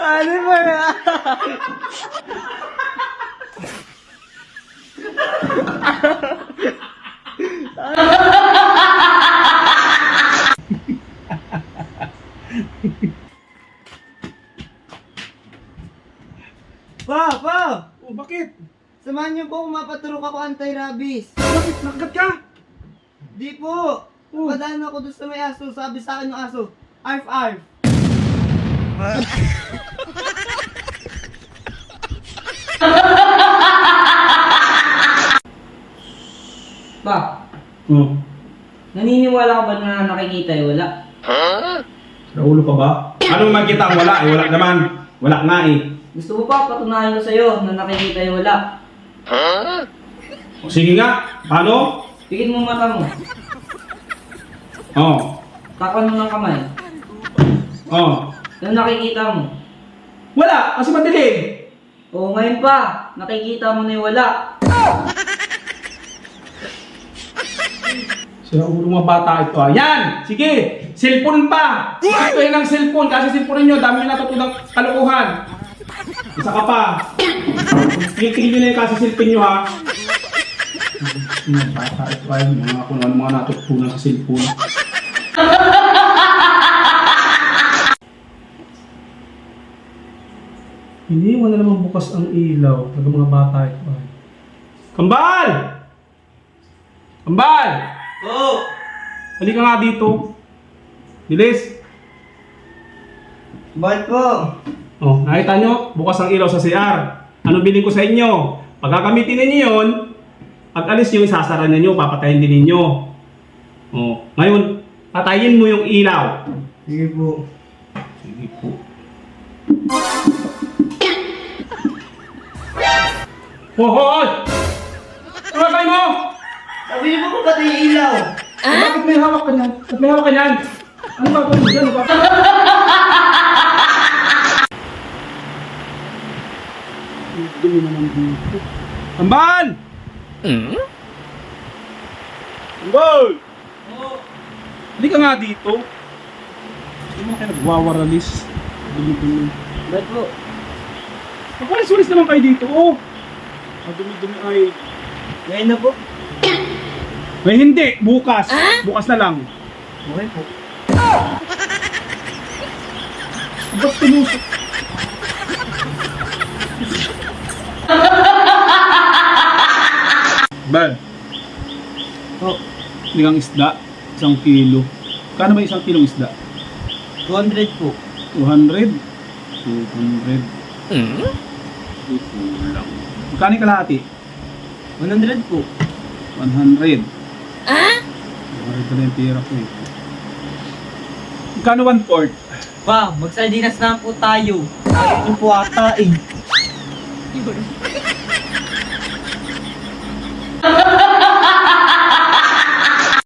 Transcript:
Ano ba yan? Pa! Oh, bakit? Samahan niyo po kung mapatulog ako anti-rabies. Bakit? Nakagat ka? Di po! Oh. Padaan ako doon sa may aso. Sabi sa akin ng aso, arf arf. Pa, Oh. naniniwala ka ba na nakikita ay wala? Sa ulo pa ba? Anong makita ang wala? Eh, wala naman. Wala nga eh. Gusto mo pa patunayan ko sa'yo na nakikita ay wala? O, sige nga. Paano? Tingin mo mata mo. Oh. Takpan mo ng kamay. Oh. Ano nakikita mo? Wala! Kasi madilim! Oo, ngayon pa. Nakikita mo na yung wala. Sa ulo mga bata ito ah. Yan! Sige! Cellphone pa! Ito yan ang cellphone. Kasi cellphone nyo, dami nyo natutunang kalukuhan. Isa ka pa. Tingin nyo na yung kasi cellphone nyo ha. Mga bata ito ay mga kung ano mga natutunan sa cellphone. Hindi mo na naman bukas ang ilaw ng mga bata ito ay. Kambal! Kambal! Oo! Halika nga dito. Bilis. Bakit po? Oh, nakita nyo? Bukas ang ilaw sa CR. Ano bilhin ko sa inyo? Pag gagamitin ninyo yun, pag alis nyo, isasara ninyo, papatayin din ninyo. Oh, ngayon, patayin mo yung ilaw. Sige po. Sige po. Hoy! Tumakay mo! Sabi niyo po ba patay yung ilaw? Bakit may hawak ka niyan? Bakit may hawak ka niyan? Ano ba ito? Ano ba? Dumi naman dito. Ambal! Ambal! Oo. Hindi ka nga dito. Hindi mo na kayo nagwawaralis. Dumi-dumi. Bakit po? Magwalis-walis naman kayo dito. Oh! Ang dumi-dumi ay... Ngayon na po. May hindi. Bukas. Bukas na lang. Okay po. Ba't tinusok? Bal, Po. ligang isda, 1 kilo. Kano ba 1 kilong isda? 200 po. 200? 200. Ito lang. Magkano yung kalahati? 100 po. 100. Mahal pala yung pera ko eh. Magkano 1/4? Pa, magsardinas na po tayo. Ayaw po ata eh.